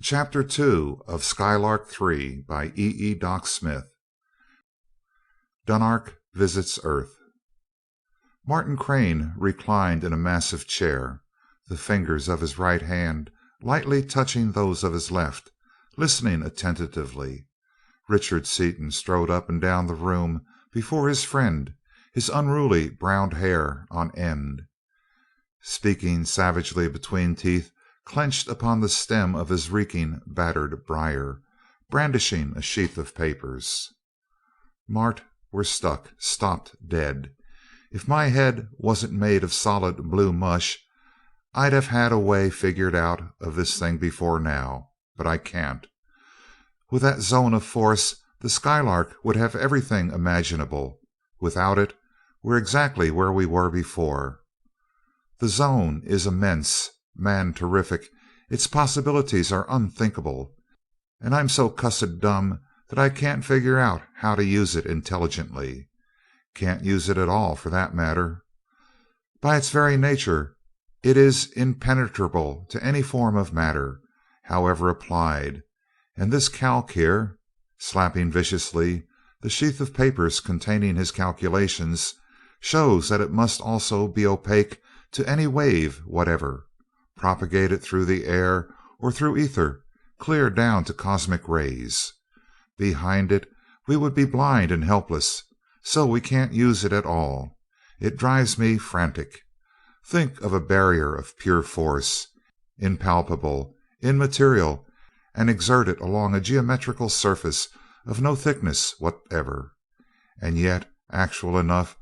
Chapter 2 of Skylark Three by Doc Smith. Dunarek Visits Earth. Martin Crane reclined in a massive chair, the fingers of his right hand lightly touching those of his left, listening attentively. Richard Seaton strode up and down the room before his friend, his unruly brown hair on end, speaking savagely between teeth clenched upon the stem of his reeking, battered briar, brandishing a sheaf of papers. "Mart, we're stuck, stopped dead. If my head wasn't made of solid blue mush, I'd have had a way figured out of this thing before now. But I can't. With that zone of force, the Skylark would have everything imaginable. Without it, we're exactly where we were before. The zone is immense, man terrific, its possibilities are unthinkable, and I'm so cussed dumb that I can't figure out how to use it intelligently. Can't use it at all, for that matter. By its very nature, it is impenetrable to any form of matter, however applied, and this calc here," slapping viciously the sheath of papers containing his calculations, "shows that it must also be opaque to any wave whatever, propagated through the air or through ether, clear down to cosmic rays. Behind it we would be blind and helpless, so we can't use it at all. It drives me frantic. Think of a barrier of pure force, impalpable, immaterial, and exerted along a geometrical surface of no thickness whatever, and yet actual enough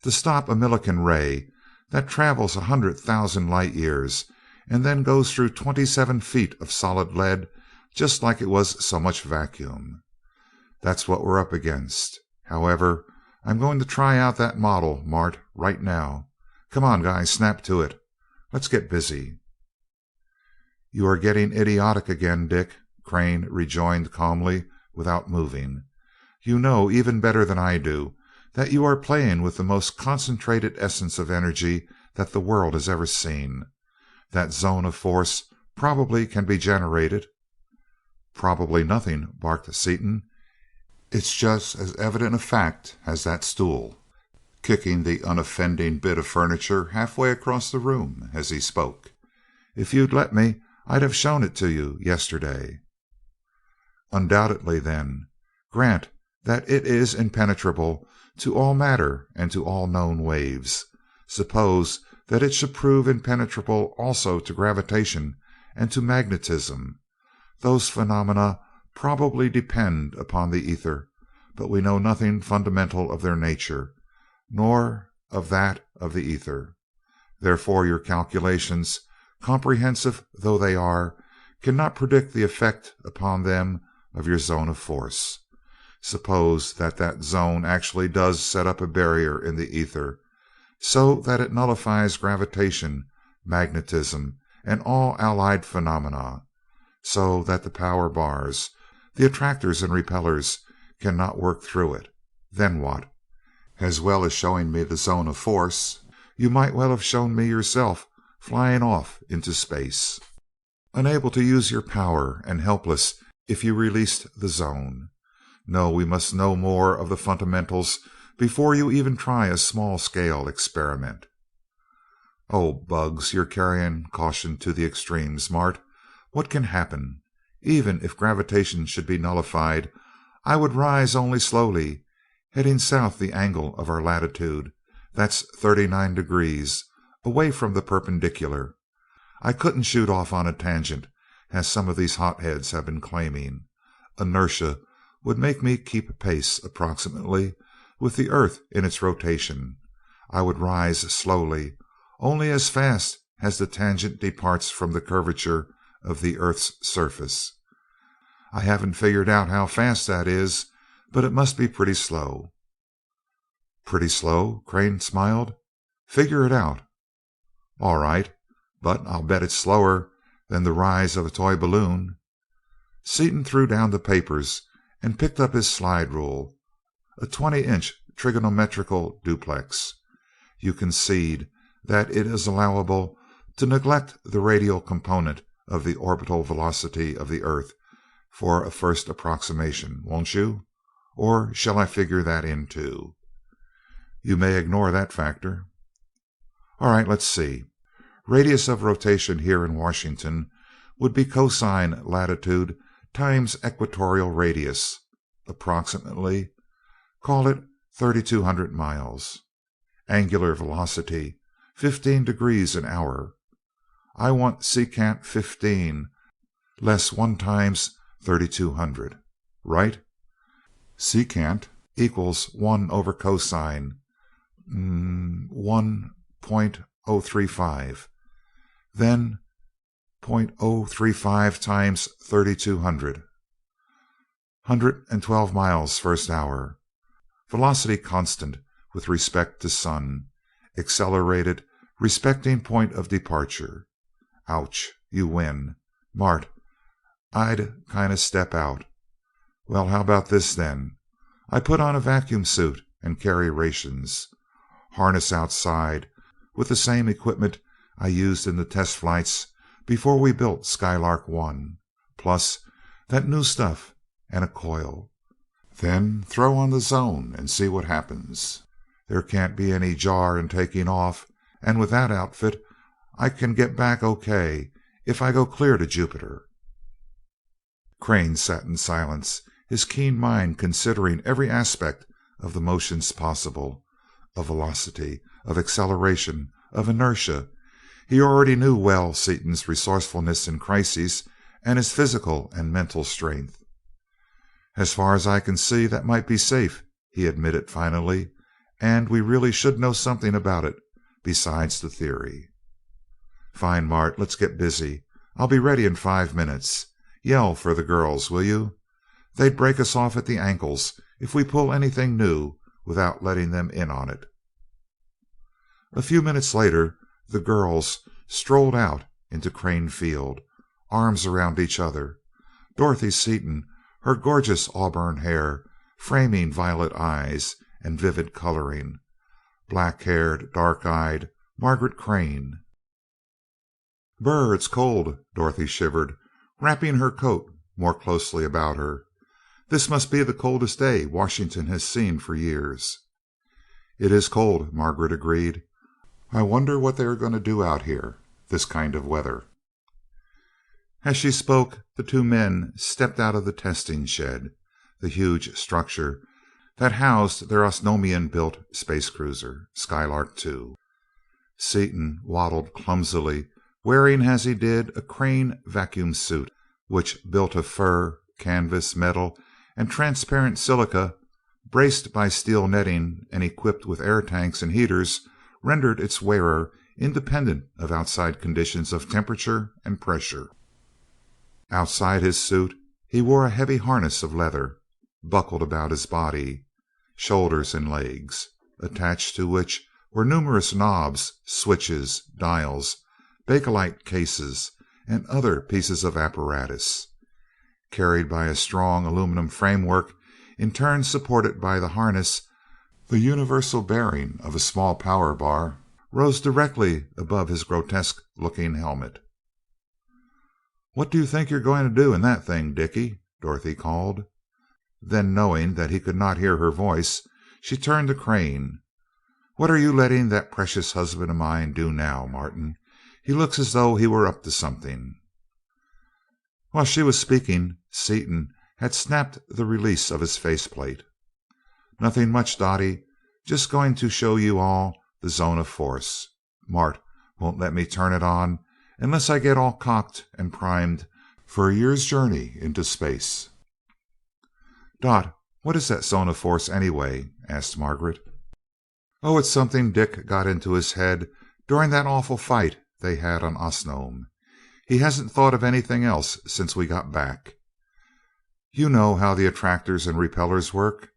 to stop a millikan ray that travels 100,000 light years and then goes through 27 feet of solid lead just like it was so much vacuum. That's what we're up against. However, I'm going to try out that model, Mart, right now. Come on, guys, snap to it. Let's get busy." "You are getting idiotic again, Dick," Crane rejoined calmly, without moving. "You know, even better than I do, that you are playing with the most concentrated essence of energy that the world has ever seen. That zone of force probably can be generated." "Probably nothing," barked Seaton. "It's just as evident a fact as that stool," kicking the unoffending bit of furniture halfway across the room as he spoke. "If you'd let me, I'd have shown it to you yesterday." "Undoubtedly, then, grant that it is impenetrable to all matter and to all known waves. Suppose that it should prove impenetrable also to gravitation and to magnetism. Those phenomena probably depend upon the ether, but we know nothing fundamental of their nature, nor of that of the ether. Therefore your calculations, comprehensive though they are, cannot predict the effect upon them of your zone of force. Suppose that that zone actually does set up a barrier in the ether, so that it nullifies gravitation, magnetism, and all allied phenomena, so that the power bars, the attractors and repellers, cannot work through it. Then what? As well as showing me the zone of force, you might well have shown me yourself flying off into space, unable to use your power and helpless if you released the zone. No, we must know more of the fundamentals before you even try a small scale experiment." "Oh, bugs, you're carrying caution to the extremes, Mart. What can happen? Even if gravitation should be nullified, I would rise only slowly, heading south the angle of our latitude. That's 39 degrees, away from the perpendicular. I couldn't shoot off on a tangent, as some of these hotheads have been claiming. Inertia would make me keep pace, approximately, with the earth in its rotation. I would rise slowly, only as fast as the tangent departs from the curvature of the earth's surface. I haven't figured out how fast that is, but it must be pretty slow." "Pretty slow?" Crane smiled. "Figure it out." "All right, but I'll bet it's slower than the rise of a toy balloon." Seaton threw down the papers and picked up his slide rule, a 20-inch trigonometrical duplex. "You concede that it is allowable to neglect the radial component of the orbital velocity of the Earth for a first approximation, won't you? Or shall I figure that in too? You may ignore that factor. All right, let's see. Radius of rotation here in Washington would be cosine latitude times equatorial radius, approximately, call it 3,200 miles. Angular velocity, 15 degrees an hour. I want secant 15 less 1 times 3,200, right? Secant equals 1 over cosine, 1.035. Then 0.035 times 3,200. 112 miles first hour. Velocity constant with respect to sun. Accelerated respecting point of departure. Ouch, you win. Mart, I'd kind of step out. Well, how about this then? I put on a vacuum suit and carry rations. Harness outside with the same equipment I used in the test flights before we built Skylark 1, plus that new stuff and a coil. Then throw on the zone and see what happens. There can't be any jar in taking off, and with that outfit I can get back okay if I go clear to Jupiter. Crane sat in silence, his keen mind considering every aspect of the motions possible, of velocity, of acceleration, of inertia. He already knew well Seaton's resourcefulness in crises and his physical and mental strength. As far as I can see, that might be safe, he admitted finally, and we really should know something about it besides the theory. Fine, Mart, let's get busy. I'll be ready in 5 minutes. Yell for the girls, will you? They'd break us off at the ankles if we pull anything new without letting them in on it. A few minutes later, the girls strolled out into Crane Field, arms around each other. Dorothy Seaton, her gorgeous auburn hair framing violet eyes and vivid coloring. Black-haired, dark-eyed Margaret Crane. "Brr, it's cold," Dorothy shivered, wrapping her coat more closely about her. "This must be the coldest day Washington has seen for years." "It is cold," Margaret agreed. "I wonder what they are going to do out here, this kind of weather." As she spoke, the two men stepped out of the testing shed, the huge structure that housed their Osnomian-built space cruiser, Skylark Two. Seaton waddled clumsily, wearing as he did a Crane vacuum suit, which, built of fur, canvas, metal, and transparent silica, braced by steel netting and equipped with air tanks and heaters, rendered its wearer independent of outside conditions of temperature and pressure. Outside his suit he wore a heavy harness of leather, buckled about his body, shoulders, and legs, attached to which were numerous knobs, switches, dials, bakelite cases, and other pieces of apparatus. Carried by a strong aluminum framework, in turn supported by the harness, the universal bearing of a small power bar rose directly above his grotesque-looking helmet. "What do you think you're going to do in that thing, Dickie?" Dorothy called. Then, knowing that he could not hear her voice, she turned to Crane. "What are you letting that precious husband of mine do now, Martin? He looks as though he were up to something." While she was speaking, Seaton had snapped the release of his faceplate. "Nothing much, Dottie. Just going to show you all the zone of force. Mart won't let me turn it on unless I get all cocked and primed for a year's journey into space." "Dot, what is that zone of force, anyway?" asked Margaret. "Oh, it's something Dick got into his head during that awful fight they had on Osnome. He hasn't thought of anything else since we got back. You know how the attractors and repellers work?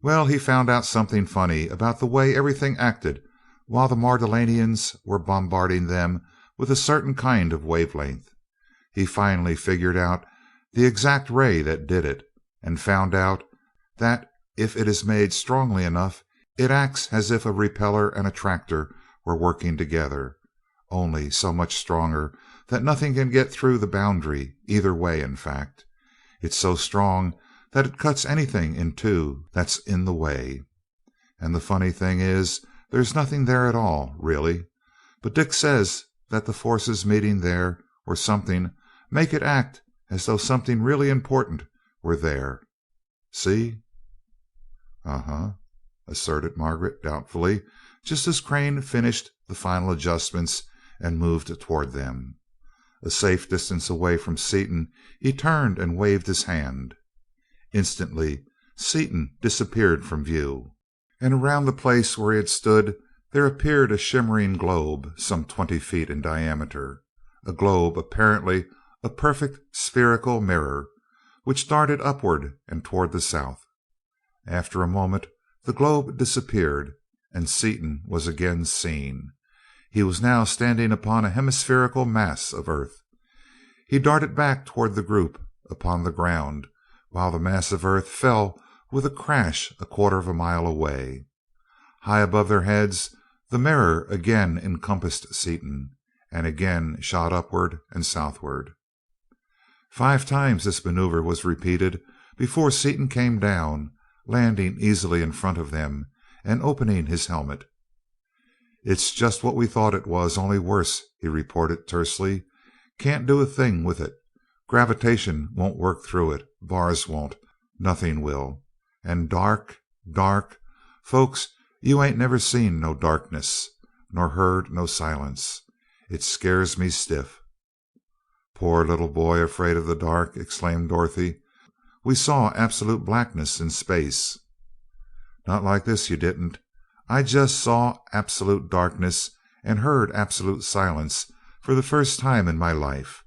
Well, he found out something funny about the way everything acted while the Mardonians were bombarding them with a certain kind of wavelength. He finally figured out the exact ray that did it, and found out that if it is made strongly enough, it acts as if a repeller and attractor were working together, only so much stronger, that nothing can get through the boundary, either way, in fact. It's so strong that it cuts anything in two that's in the way. And the funny thing is, there's nothing there at all, really. But Dick says that the forces meeting there, or something, make it act as though something really important were there. See?" "Uh-huh," asserted Margaret doubtfully, just as Crane finished the final adjustments and moved toward them. A safe distance away from Seaton, he turned and waved his hand. Instantly Seaton disappeared from view, and around the place where he had stood there appeared a shimmering globe some 20 feet in diameter, a globe apparently a perfect spherical mirror, which darted upward and toward the south. After a moment the globe disappeared, and Seaton was again seen. He was now standing upon a hemispherical mass of earth. He darted back toward the group upon the ground, while the mass of earth fell with a crash a quarter of a mile away. High above their heads the mirror again encompassed Seaton, and again shot upward and southward. 5 times this maneuver was repeated before Seaton came down, landing easily in front of them and opening his helmet. "It's just what we thought it was, only worse," he reported tersely. "Can't do a thing with it. Gravitation won't work through it. Bars won't. Nothing will. And dark, dark. Folks, you ain't never seen no darkness, nor heard no silence. It scares me stiff." "Poor little boy afraid of the dark," exclaimed Dorothy. "We saw absolute blackness in space." "Not like this, you didn't. I just saw absolute darkness and heard absolute silence for the first time in my life.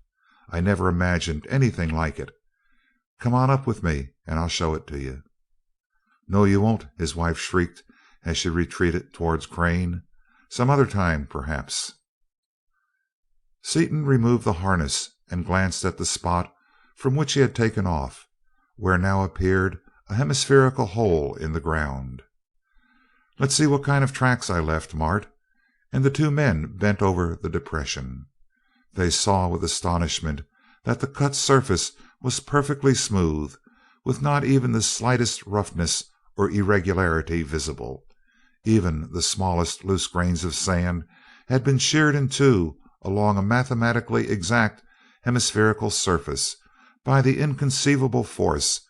I never imagined anything like it. Come on up with me and I'll show it to you." "No, you won't," his wife shrieked as she retreated towards Crane. "Some other time, perhaps." Seaton removed the harness and glanced at the spot from which he had taken off, where now appeared a hemispherical hole in the ground. "Let's see what kind of tracks I left, Mart," and the two men bent over the depression. They saw with astonishment that the cut surface was perfectly smooth, with not even the slightest roughness or irregularity visible. Even the smallest loose grains of sand had been sheared in two along a mathematically exact hemispherical surface by the inconceivable force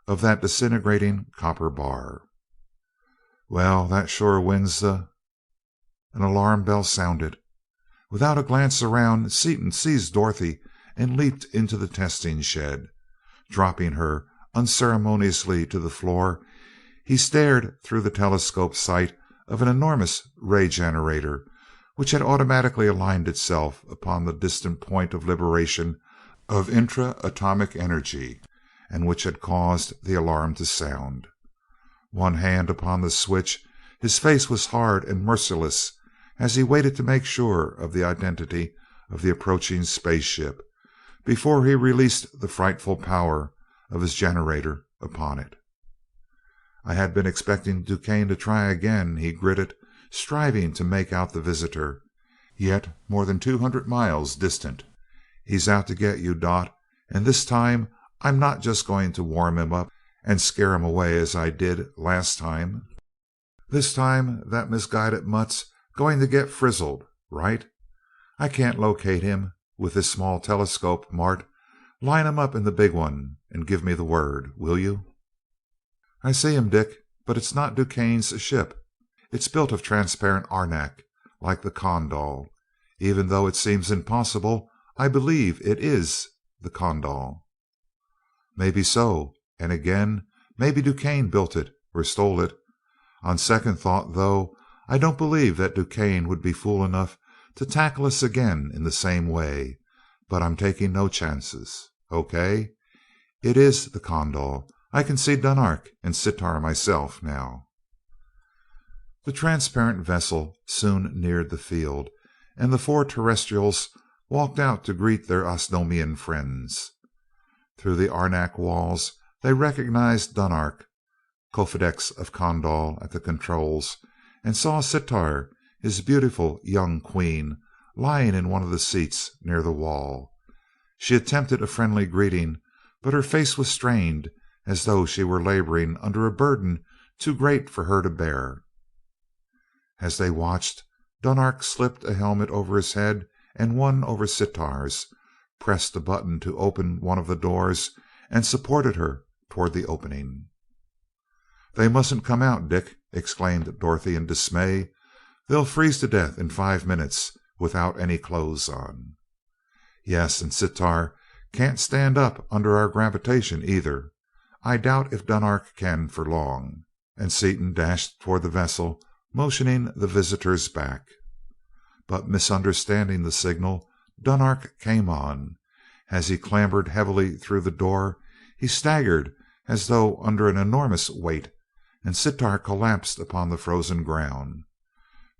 of that disintegrating copper bar. "Well, that sure wins the—" An alarm bell sounded. Without a glance around, Seaton seized Dorothy and leaped into the testing shed. Dropping her unceremoniously to the floor, he stared through the telescope sight of an enormous ray generator which had automatically aligned itself upon the distant point of liberation of intra-atomic energy, and which had caused the alarm to sound. One hand upon the switch, his face was hard and merciless as he waited to make sure of the identity of the approaching spaceship before he released the frightful power of his generator upon it. "I had been expecting DuQuesne to try again," he gritted, striving to make out the visitor, yet more than 200 miles distant. "He's out to get you, Dot, and this time I'm not just going to warm him up and scare him away as I did last time. This time that misguided mutt's going to get frizzled, right? I can't locate him with this small telescope, Mart. Line him up in the big one and give me the word, will you?" "I see him, Dick, but it's not DuQuesne's ship. It's built of transparent arenak, like the Kondal. Even though it seems impossible, I believe it is the Kondal." "Maybe so, and again, maybe DuQuesne built it or stole it. On second thought, though, I don't believe that DuQuesne would be fool enough to tackle us again in the same way, but I'm taking no chances. Okay, it is the Kondal. I can see Dunarek and Sitar myself now." The transparent vessel soon neared the field, and the 4 terrestrials walked out to greet their Osnomian friends. Through the arenak walls they recognized Dunarek, Kofedix of Kondal, at the controls, and saw Sitar, his beautiful young queen, lying in one of the seats near the wall. She attempted a friendly greeting, but her face was strained, as though she were laboring under a burden too great for her to bear. As they watched, Dunark slipped a helmet over his head and one over Sitar's, pressed a button to open one of the doors, and supported her toward the opening. "They mustn't come out, Dick!" exclaimed Dorothy in dismay. "They'll freeze to death in 5 minutes without any clothes on." "Yes, and Sitar can't stand up under our gravitation either. I doubt if Dunark can for long," and Seaton dashed toward the vessel, motioning the visitors back. But misunderstanding the signal, Dunark came on. As he clambered heavily through the door, he staggered as though under an enormous weight, and Sitar collapsed upon the frozen ground.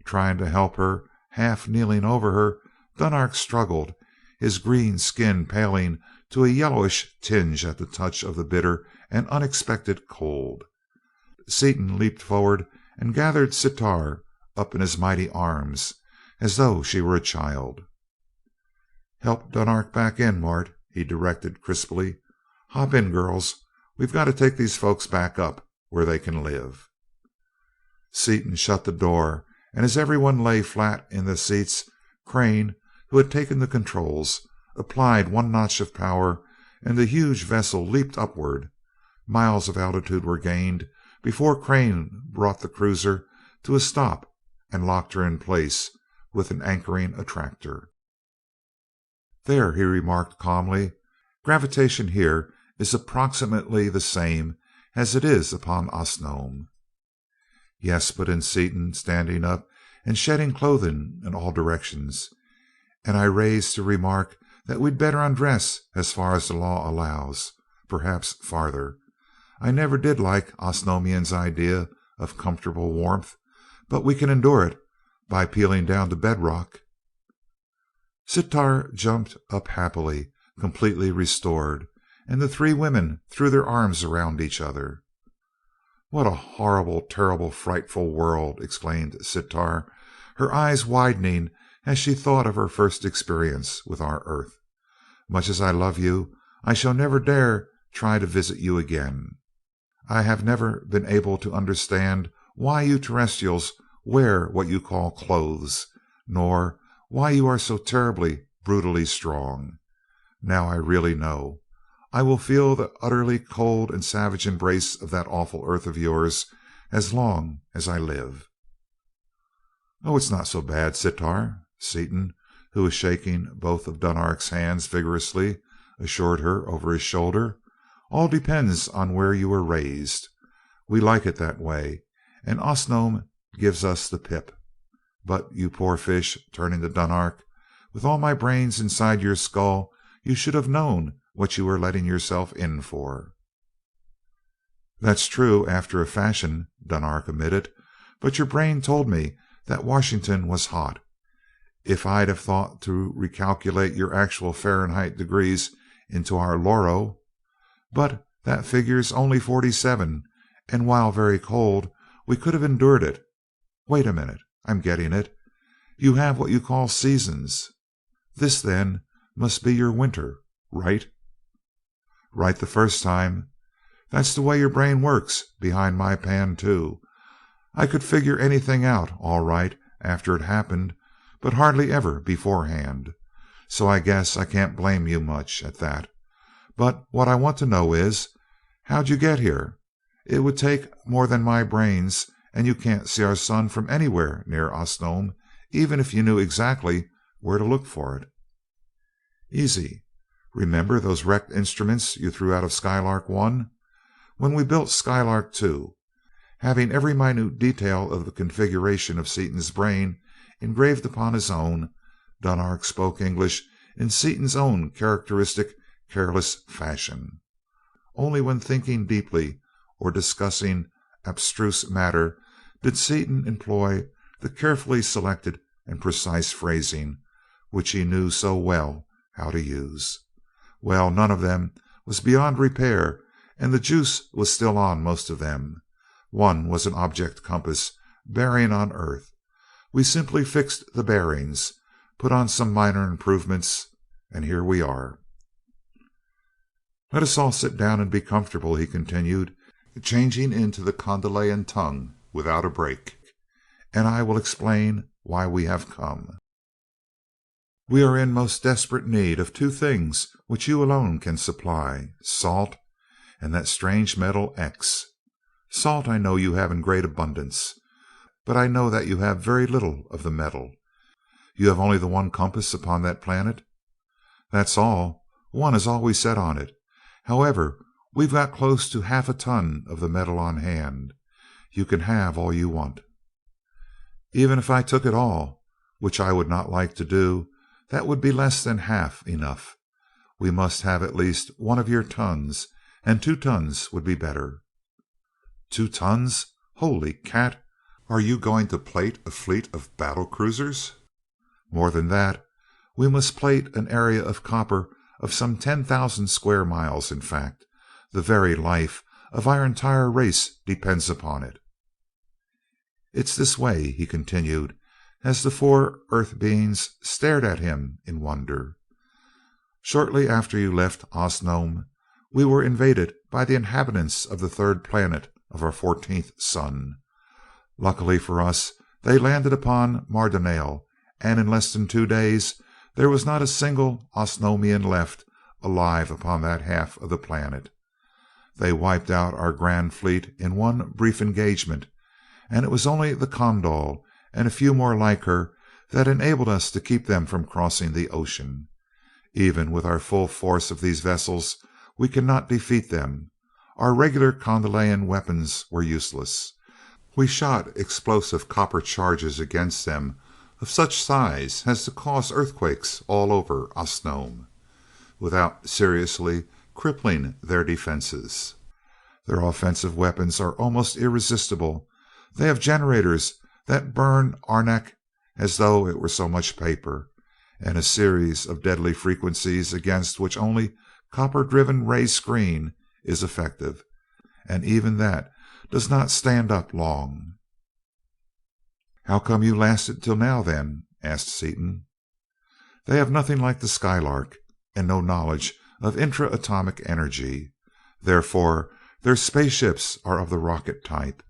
Trying to help her, half kneeling over her, Dunark struggled, his green skin paling to a yellowish tinge at the touch of the bitter and unexpected cold. Seaton leaped forward and gathered Sitar up in his mighty arms as though she were a child. "Help Dunark back in, Mart," he directed crisply. "Hop in, girls. We've got to take these folks back up where they can live." Seaton shut the door, and as everyone lay flat in the seats, Crane, who had taken the controls, applied one notch of power, and the huge vessel leaped upward. Miles of altitude were gained before Crane brought the cruiser to a stop and locked her in place with an anchoring attractor. "There," he remarked calmly. "Gravitation here is approximately the same as it is upon Osnome." "Yes," put in Seaton, standing up and shedding clothing in all directions, "and I rise to remark that we'd better undress as far as the law allows, perhaps farther. I never did like Osnomians' idea of comfortable warmth, but we can endure it by peeling down to bedrock." Sitar jumped up happily, completely restored, and the three women threw their arms around each other. "What a horrible, terrible, frightful world!" exclaimed Sitar, her eyes widening as she thought of her first experience with our Earth. "Much as I love you, I shall never dare try to visit you again. I have never been able to understand why you Terrestrials wear what you call clothes, nor why you are so terribly, brutally strong. Now I really know. I will feel the utterly cold and savage embrace of that awful Earth of yours as long as I live." "Oh, it's not so bad, Sitar," Seaton, who was shaking both of Dunark's hands vigorously, assured her over his shoulder. "All depends on where you were raised. We like it that way, and Osnome gives us the pip. But you poor fish," turning to Dunark, "with all my brains inside your skull, you should have known what you were letting yourself in for." "That's true, after a fashion," Dunark admitted, "but your brain told me that Washington was hot. If I'd have thought to recalculate your actual Fahrenheit degrees into our Loro, but that figures only 47, and while very cold, we could have endured it. Wait a minute, I'm getting it. You have what you call seasons. This, then, must be your winter, right?" "Right the first time. That's the way your brain works behind my pan, too. I could figure anything out all right after it happened, but hardly ever beforehand. So I guess I can't blame you much, at that. But what I want to know is, how'd you get here? It would take more than my brains, and you can't see our sun from anywhere near Osnome, even if you knew exactly where to look for it." "Easy. Remember those wrecked instruments you threw out of Skylark One? When we built Skylark Two, having every minute detail of the configuration of Seaton's brain engraved upon his own, Dunark spoke English in Seaton's own characteristic careless fashion. Only when thinking deeply or discussing abstruse matter did Seaton employ the carefully selected and precise phrasing which he knew so well how to use. Well, none of them was beyond repair, and the juice was still on most of them. One was an object compass bearing on Earth. We simply fixed the bearings, put on some minor improvements, and here we are. Let us all sit down and be comfortable," he continued, changing into the Kondalian tongue without a break, "and I will explain why we have come. We are in most desperate need of two things which you alone can supply: salt and that strange metal X. Salt I know you have in great abundance, but I know that you have very little of the metal. You have only the one compass upon that planet?" "That's all. One is all we set on it. However, we've got close to half a ton of the metal on hand. You can have all you want." "Even if I took it all, which I would not like to do, that would be less than half enough. We must have at least one of your tons, and 2 tons would be better." "2 tons? Holy cat! Are you going to plate a fleet of battle cruisers?" "More than that. We must plate an area of copper of some 10,000 square miles. In fact, the very life of our entire race depends upon it. It's this way," he continued, as the 4 Earth beings stared at him in wonder. "Shortly after you left Osnome, we were invaded by the inhabitants of the 3rd planet of our 14th sun. Luckily for us, they landed upon Mardonale, and in less than 2 days there was not a single Osnomian left alive upon that half of the planet. They wiped out our grand fleet in one brief engagement, and it was only the Kondal and a few more like her that enabled us to keep them from crossing the ocean. Even with our full force of these vessels, we cannot defeat them. Our regular Kondalian weapons were useless. We shot explosive copper charges against them of such size as to cause earthquakes all over Osnome, without seriously crippling their defenses. Their offensive weapons are almost irresistible. They have generators that burn arenak as though it were so much paper, and a series of deadly frequencies against which only copper-driven ray screen is effective, and even that does not stand up long." "How come you lasted till now, then?" asked Seaton. "They have nothing like the Skylark, and no knowledge of intra atomic energy. Therefore their spaceships are of the rocket type,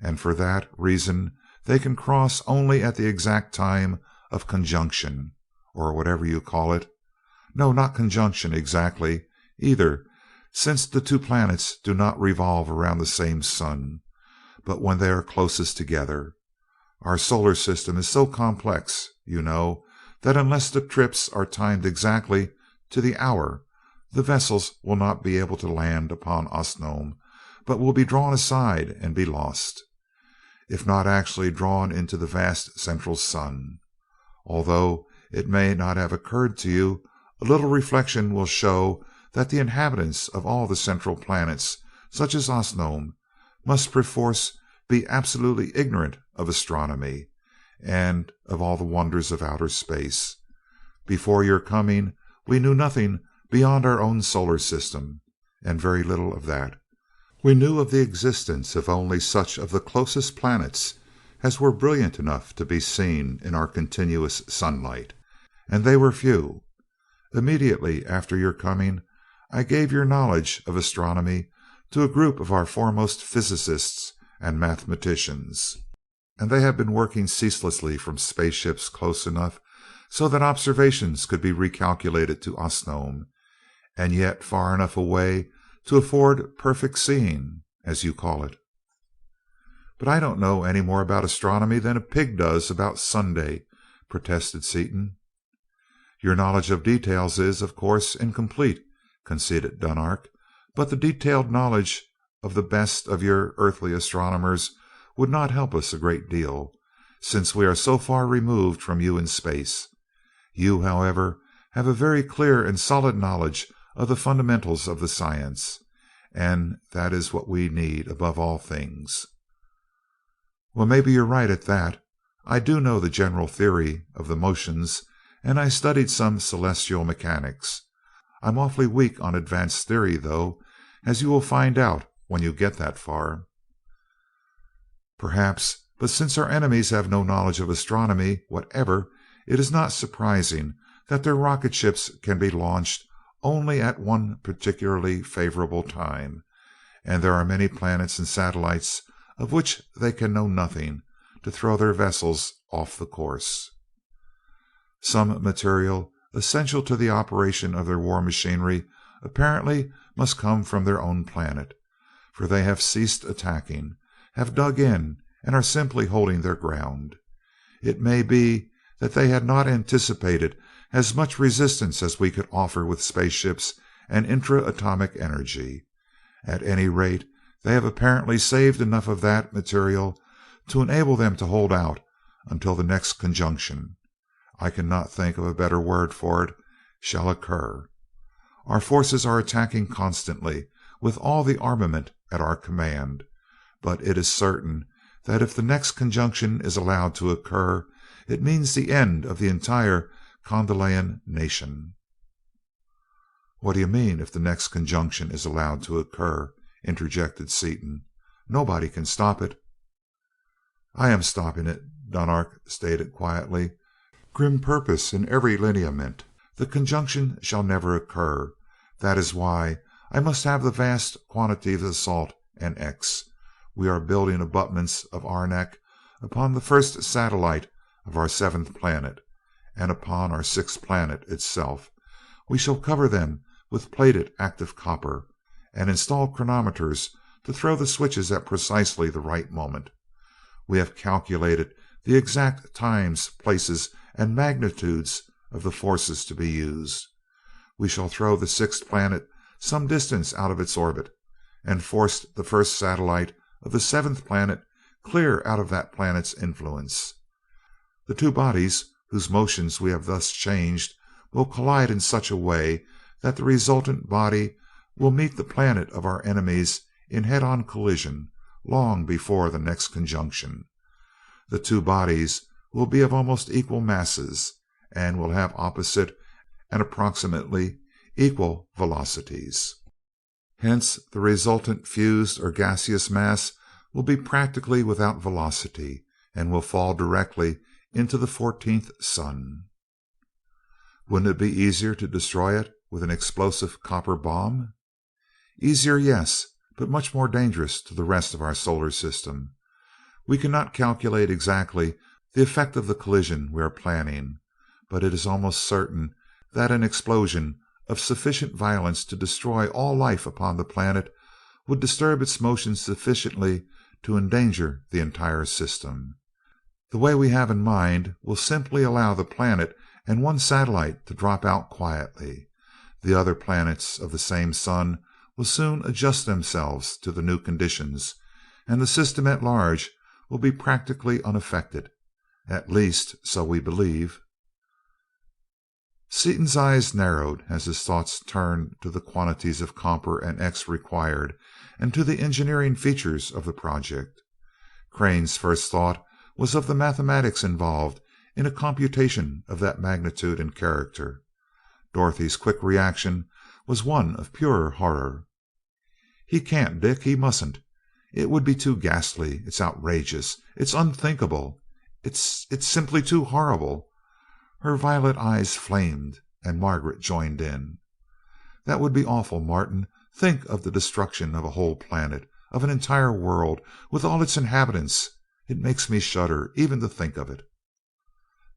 and for that reason they can cross only at the exact time of conjunction, or whatever you call it. No, not conjunction exactly, either, since the 2 planets do not revolve around the same sun, but when they are closest together. Our solar system is so complex, you know, that unless the trips are timed exactly to the hour, the vessels will not be able to land upon Osnome, but will be drawn aside and be lost, if not actually drawn into the vast central sun. Although it may not have occurred to you, a little reflection will show that the inhabitants of all the central planets, such as Osnome, must perforce be absolutely ignorant of astronomy, and of all the wonders of outer space. Before your coming, we knew nothing beyond our own solar system, and very little of that. We knew of the existence of only such of the closest planets as were brilliant enough to be seen in our continuous sunlight, and they were few. Immediately after your coming, I gave your knowledge of astronomy to a group of our foremost physicists and mathematicians, and they have been working ceaselessly from spaceships close enough so that observations could be recalculated to Osnome, and yet far enough away to afford perfect seeing, as you call it." "But I don't know any more about astronomy than a pig does about Sunday," protested Seaton. "Your knowledge of details is, of course, incomplete," conceded Dunarek, "but the detailed knowledge of the best of your earthly astronomers would not help us a great deal, since we are so far removed from you in space. You, however, have a very clear and solid knowledge of the fundamentals of the science, and that is what we need above all things." "Well, maybe you're right at that. I do know the general theory of the motions, and I studied some celestial mechanics. I'm awfully weak on advanced theory, though, as you will find out when you get that far." "Perhaps, but since our enemies have no knowledge of astronomy whatever, it is not surprising that their rocket ships can be launched only at one particularly favorable time, and there are many planets and satellites of which they can know nothing to throw their vessels off the course. Some material essential to the operation of their war machinery apparently must come from their own planet, for they have ceased attacking, have dug in, and are simply holding their ground. It may be that they had not anticipated as much resistance as we could offer with spaceships and intra-atomic energy. At any rate, they have apparently saved enough of that material to enable them to hold out until the next conjunction, I cannot think of a better word for it, shall occur. Our forces are attacking constantly with all the armament at our command, but it is certain that if the next conjunction is allowed to occur, it means the end of the entire Condalian nation." "What do you mean, if the next conjunction is allowed to occur?" interjected Seaton. "Nobody can stop it." "I am stopping it," Dunarek stated quietly, grim purpose in every lineament. "The conjunction shall never occur. That is why I must have the vast quantity of salt and X. We are building abutments of arenak upon the first satellite of our 7th planet, and upon our 6th planet itself. We shall cover them with plated active copper, and install chronometers to throw the switches at precisely the right moment. We have calculated the exact times, places, and magnitudes of the forces to be used. We shall throw the 6th planet some distance out of its orbit, and force the first satellite of the 7th planet clear out of that planet's influence. The two bodies, whose motions we have thus changed, will collide in such a way that the resultant body will meet the planet of our enemies in head-on collision long before the next conjunction. The two bodies will be of almost equal masses, and will have opposite and approximately equal velocities. Hence, the resultant fused or gaseous mass will be practically without velocity, and will fall directly into the 14th sun." "Wouldn't it be easier to destroy it with an explosive copper bomb?" "Easier, yes, but much more dangerous to the rest of our solar system. We cannot calculate exactly the effect of the collision we are planning, but it is almost certain that an explosion of sufficient violence to destroy all life upon the planet would disturb its motion sufficiently to endanger the entire system. The way we have in mind will simply allow the planet and one satellite to drop out quietly. The other planets of the same sun will soon adjust themselves to the new conditions, and the system at large will be practically unaffected. At least, so we believe." Seaton's eyes narrowed as his thoughts turned to the quantities of copper and X required, and to the engineering features of the project. Crane's first thought was of the mathematics involved in a computation of that magnitude and character. Dorothy's quick reaction was one of pure horror. "He can't, Dick, he mustn't. It would be too ghastly. It's outrageous. It's unthinkable. It's simply too horrible." Her violet eyes flamed, and Margaret joined in. "That would be awful, Martin. Think of the destruction of a whole planet, of an entire world, with all its inhabitants. It makes me shudder even to think of it."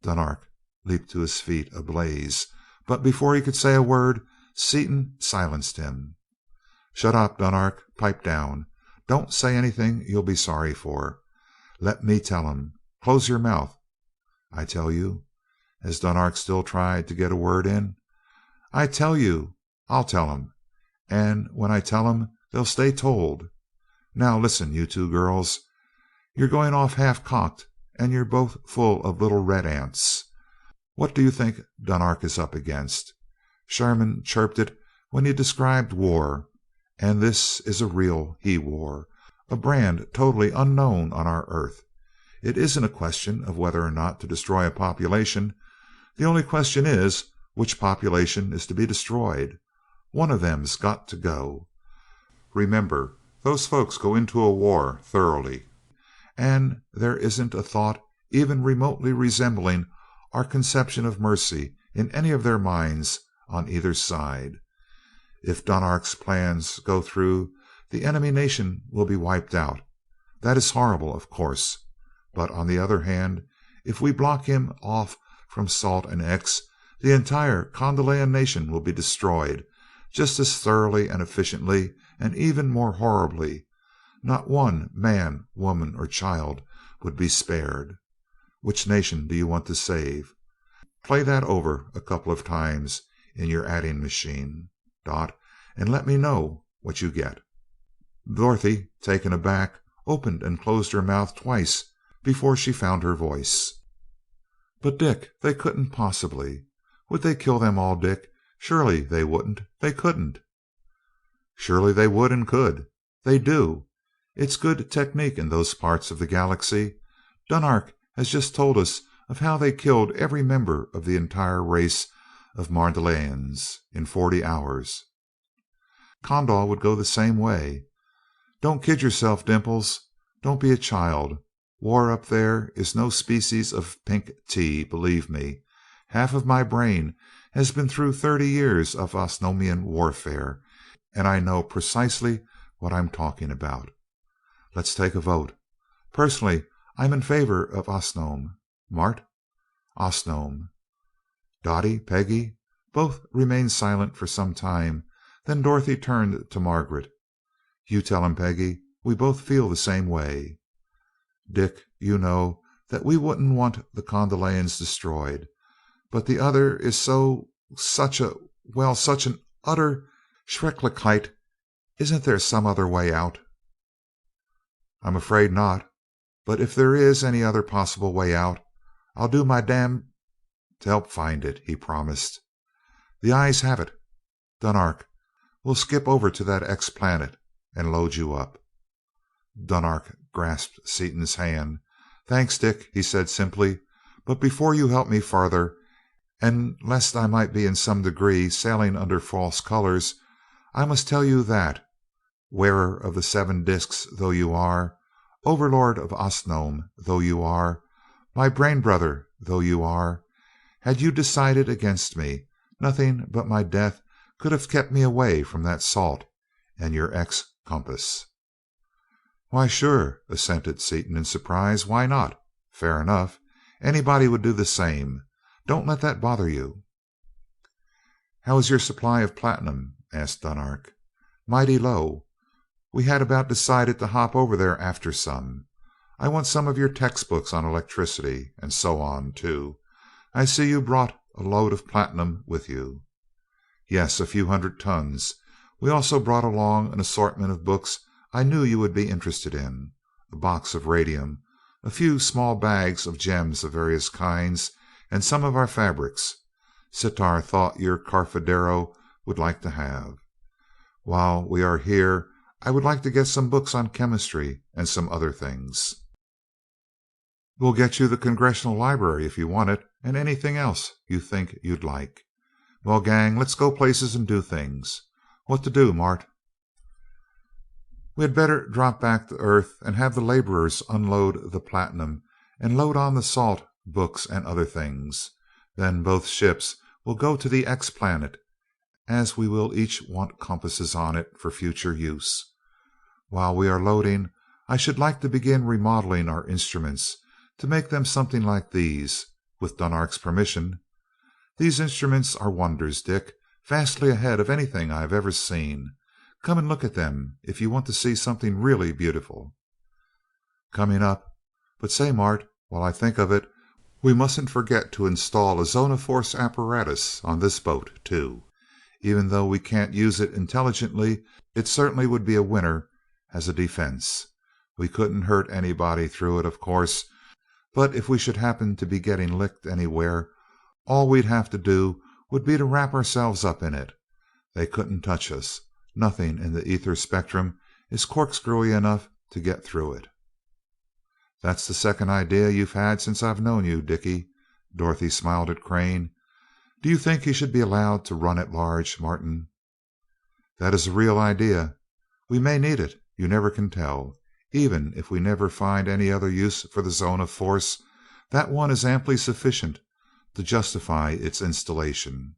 Dunarek leaped to his feet, ablaze, but before he could say a word, Seaton silenced him. "Shut up, Dunarek. Pipe down. Don't say anything you'll be sorry for. Let me tell him. Close your mouth." "I tell you?" as Dunarek still tried to get a word in. "I tell you I'll tell 'em, and when I tell 'em they'll stay told. Now listen, you two girls. You're going off half cocked, and you're both full of little red ants. What do you think Dunarek is up against? Sherman chirped it when he described war, and this is a real he war, a brand totally unknown on our Earth. It isn't a question of whether or not to destroy a population. The only question is, which population is to be destroyed? One of them's got to go. Remember, those folks go into a war thoroughly, and there isn't a thought even remotely resembling our conception of mercy in any of their minds on either side. If Dunark's plans go through, the enemy nation will be wiped out. That is horrible, of course. But on the other hand, if we block him off from Salt and X, the entire Kondalian nation will be destroyed just as thoroughly and efficiently and even more horribly. Not one man, woman, or child would be spared. Which nation do you want to save? Play that over a couple of times in your adding machine, Dot, and let me know what you get. Dorothy, taken aback, opened and closed her mouth twice before she found her voice. "But Dick, they couldn't possibly. Would they kill them all, Dick? Surely they wouldn't. They couldn't." "Surely they would and could. They do. It's good technique in those parts of the galaxy. Dunark has just told us of how they killed every member of the entire race of Mardalayans in 40 hours. Kondal would go the same way. Don't kid yourself, Dimples. Don't be a child. War up there is no species of pink tea, believe me. Half of my brain has been through 30 years of Osnomian warfare, and I know precisely what I'm talking about. Let's take a vote. Personally, I'm in favor of Osnome. Mart? Osnome. Dottie, Peggy? Both remained silent for some time. Then Dorothy turned to Margaret. "You tell him, Peggy. We both feel the same way." "Dick, you know that we wouldn't want the Kondalians destroyed. But the other is such an utter Schrecklichkeit. Isn't there some other way out?" "I'm afraid not. But if there is any other possible way out, I'll do my to help find it," he promised. "The ayes have it. Dunark, we'll skip over to that X planet and load you up." Dunark grasped Seaton's hand. "Thanks, Dick," he said simply. "But before you help me farther, and lest I might be in some degree sailing under false colors, I must tell you that, wearer of the 7 discs though you are, overlord of Osnome though you are, my brain brother though you are, had you decided against me, nothing but my death could have kept me away from that salt and your X compass." "Why, sure," assented Seaton in surprise. "Why not? Fair enough. Anybody would do the same. Don't let that bother you." "How is your supply of platinum?" asked Dunark. "Mighty low. We had about decided to hop over there after some. I want some of your textbooks on electricity, and so on, too. I see you brought a load of platinum with you." "Yes, a few 100 tons. We also brought along an assortment of books I knew you would be interested in, a box of radium, a few small bags of gems of various kinds, and some of our fabrics. Sitar thought your Carfedero would like to have. While we are here, I would like to get some books on chemistry and some other things." "We'll get you the Congressional Library if you want it, and anything else you think you'd like. Well, gang, let's go places and do things. What to do, Mart?" "We had better drop back to Earth and have the laborers unload the platinum and load on the salt, books, and other things. Then both ships will go to the X planet, as we will each want compasses on it for future use. While we are loading, I should like to begin remodeling our instruments to make them something like these, with Dunark's permission. These instruments are wonders, Dick, vastly ahead of anything I have ever seen. Come and look at them if you want to see something really beautiful." "Coming up. But say, Mart, while I think of it, we mustn't forget to install a zone of force apparatus on this boat, too. Even though we can't use it intelligently, it certainly would be a winner as a defense. We couldn't hurt anybody through it, of course, but if we should happen to be getting licked anywhere, all we'd have to do would be to wrap ourselves up in it. They couldn't touch us. Nothing in the ether spectrum is corkscrewy enough to get through it." "That's the second idea you've had since I've known you, Dickie." Dorothy smiled at Crane. "Do you think he should be allowed to run at large, Martin?" "That is a real idea. We may need it. You never can tell. Even if we never find any other use for the zone of force, that one is amply sufficient to justify its installation.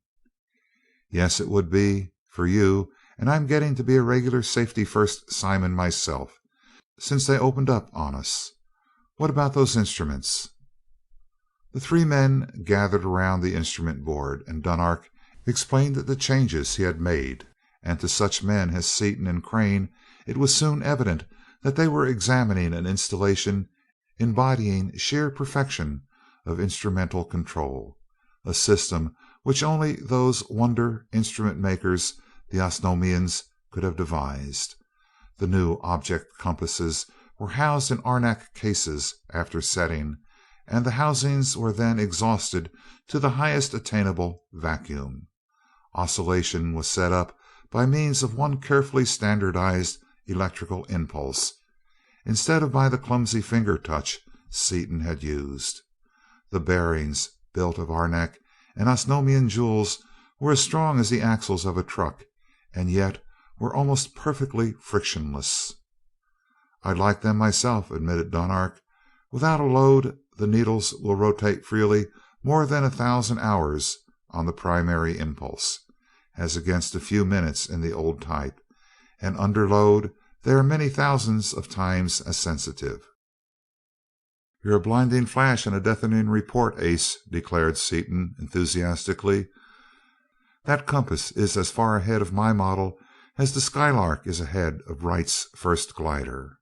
Yes, it would be for you, and I'm getting to be a regular safety first Simon myself, since they opened up on us. What about those instruments?" The three men gathered around the instrument board, and Dunark explained the changes he had made, and to such men as Seaton and Crane it was soon evident that they were examining an installation embodying sheer perfection of instrumental control, a system which only those wonder instrument makers, the Osnomians, could have devised. The new object compasses were housed in arenak cases after setting, and the housings were then exhausted to the highest attainable vacuum. Oscillation was set up by means of one carefully standardized electrical impulse, instead of by the clumsy finger touch Seaton had used. The bearings, built of arenak and Osnomian jewels, were as strong as the axles of a truck, and yet were almost perfectly frictionless. "I'd like them myself," admitted Dunark. "Without a load the needles will rotate freely more than 1,000 hours on the primary impulse, as against a few minutes in the old type, and under load they are many thousands of times as sensitive." "You're a blinding flash and a deafening report, Ace," declared Seaton enthusiastically. "That compass is as far ahead of my model as the Skylark is ahead of Wright's first glider."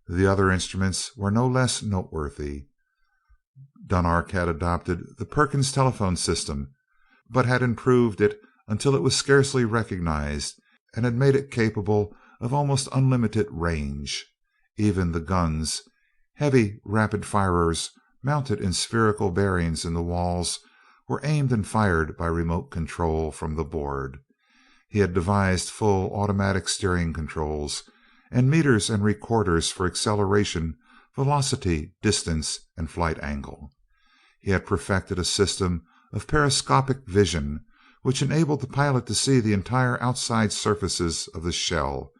The other instruments were no less noteworthy. Dunark had adopted the Perkins telephone system, but had improved it until it was scarcely recognized, and had made it capable of almost unlimited range. Even the guns, heavy rapid firers mounted in spherical bearings in the walls, were aimed and fired by remote control from the board. He had devised full automatic steering controls, and meters and recorders for acceleration, velocity, distance, and flight angle. He had perfected a system of periscopic vision, which enabled the pilot to see the entire outside surfaces of the shell,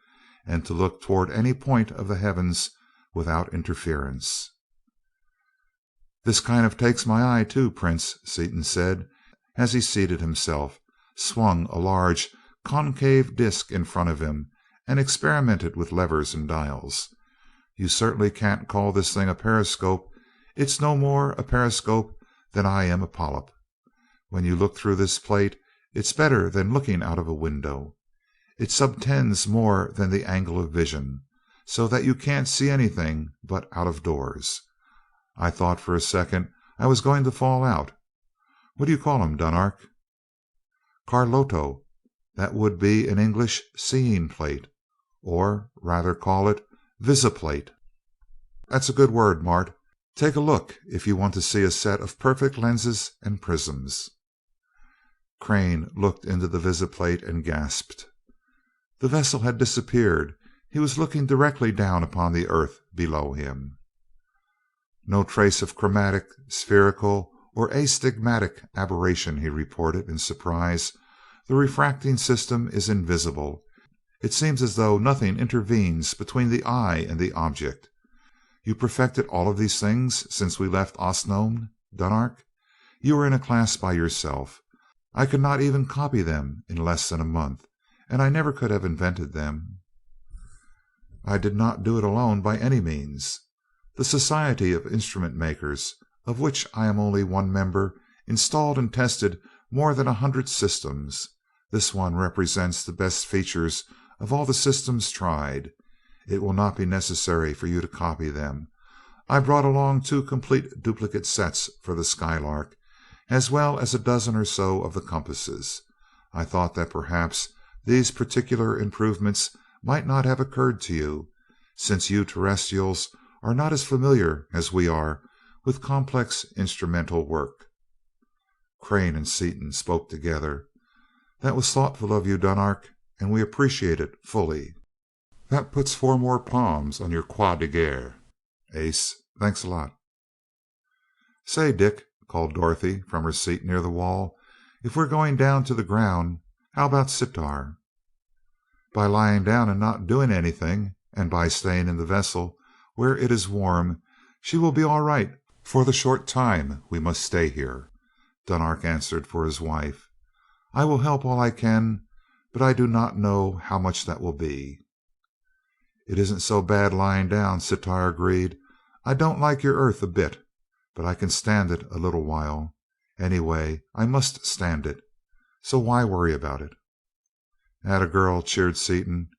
and to look toward any point of the heavens without interference. "This kind of takes my eye, too, Prince," Seaton said, as he seated himself, swung a large concave disc in front of him, and experimented with levers and dials. "You certainly can't call this thing a periscope. It's no more a periscope than I am a polyp. When you look through this plate, it's better than looking out of a window. It subtends more than the angle of vision, so that you can't see anything but out of doors. I thought for a second I was going to fall out. What do you call 'em, Dunark?" "Carloto. That would be in English seeing plate, or rather call it visiplate." "That's a good word, Mart. Take a look if you want to see a set of perfect lenses and prisms." Crane looked into the visiplate and gasped. The vessel had disappeared. He was looking directly down upon the earth below him. "No trace of chromatic, spherical, or astigmatic aberration," he reported in surprise. "The refracting system is invisible. It seems as though nothing intervenes between the eye and the object. You perfected all of these things since we left Osnome, Dunark? You were in a class by yourself. I could not even copy them in less than a month, and I never could have invented them." "I did not do it alone by any means. The Society of Instrument Makers, of which I am only one member, installed and tested more than 100 systems. This one represents the best features of all the systems tried. It will not be necessary for you to copy them. I brought along 2 complete duplicate sets for the Skylark, as well as a dozen or so of the compasses. I thought that perhaps these particular improvements might not have occurred to you, since you terrestrials are not as familiar as we are with complex instrumental work." Crane and Seaton spoke together. "That was thoughtful of you, Dunark, and we appreciate it fully. That puts 4 more palms on your croix de guerre, Ace. Thanks a lot." "Say, Dick," called Dorothy from her seat near the wall, "if we're going down to the ground, how about Sitar?" "By lying down and not doing anything, and by staying in the vessel, where it is warm, she will be all right "For the short time we must stay here," Dunark answered for his wife. "I will help all I can, but I do not know how much that will be." "It isn't so bad lying down," Sitar agreed. "I don't like your Earth a bit, but I can stand it a little while. Anyway, I must stand it, so why worry about it?" "'At a girl," cheered Seaton.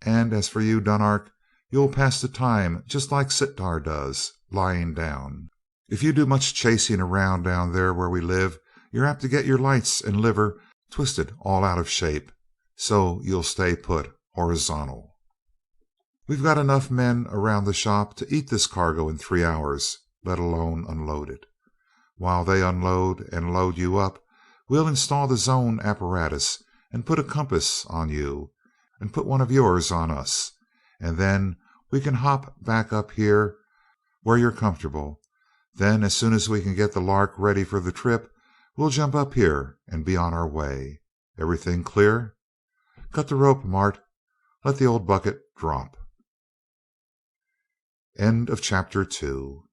"And as for you, Dunark, you'll pass the time just like Sitar does, lying down. If you do much chasing around down there where we live, you're apt to get your lights and liver twisted all out of shape, so you'll stay put, horizontal. We've got enough men around the shop to eat this cargo in 3 hours, let alone unload it. While they unload and load you up, we'll install the zone apparatus and put a compass on you, and put one of yours on us, and then we can hop back up here where you're comfortable. Then, as soon as we can get the Lark ready for the trip, we'll jump up here and be on our way. Everything clear? Cut the rope, Mart. Let the old bucket drop." End of chapter 2.